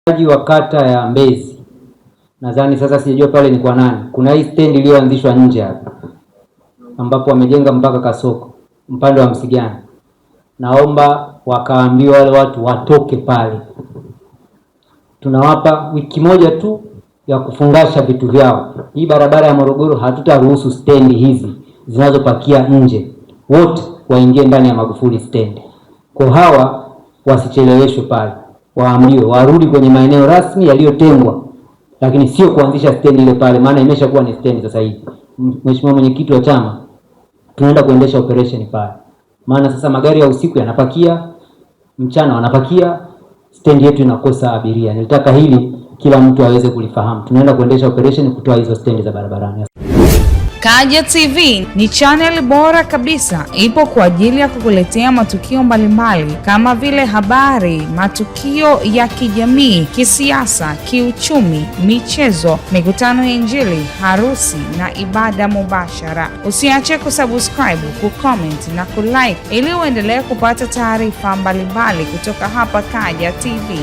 wa kata ya Mbezi, nadhani sasa sijajua pale ni kwa nani, kuna hii stendi iliyoanzishwa nje hapa ambapo wamejenga mpaka kasoko upande wa Msigani. Naomba wakaambiwa wale watu watoke pale. Tunawapa wiki moja tu ya kufungasha vitu vyao. Hii barabara ya Morogoro hatutaruhusu stendi hizi zinazopakia nje, wote waingie ndani ya Magufuli stendi. Kwa hawa wasicheleweshwe pale, waambiwe warudi kwenye maeneo rasmi yaliyotengwa, lakini sio kuanzisha stendi ile pale, maana imeshakuwa ni stendi sasa hivi. Mheshimiwa Mwenyekiti wa chama, tunaenda kuendesha operation pale, maana sasa magari ya usiku yanapakia, mchana wanapakia, stendi yetu inakosa abiria. Nilitaka hili kila mtu aweze kulifahamu. Tunaenda kuendesha operation kutoa hizo stendi za barabarani. Kaja TV ni channel bora kabisa, ipo kwa ajili ya kukuletea matukio mbalimbali kama vile habari, matukio ya kijamii, kisiasa, kiuchumi, michezo, mikutano ya Injili, harusi na ibada mubashara. Usiache kusubscribe, kucomment na kulike ili uendelee kupata taarifa mbalimbali kutoka hapa Kaja TV.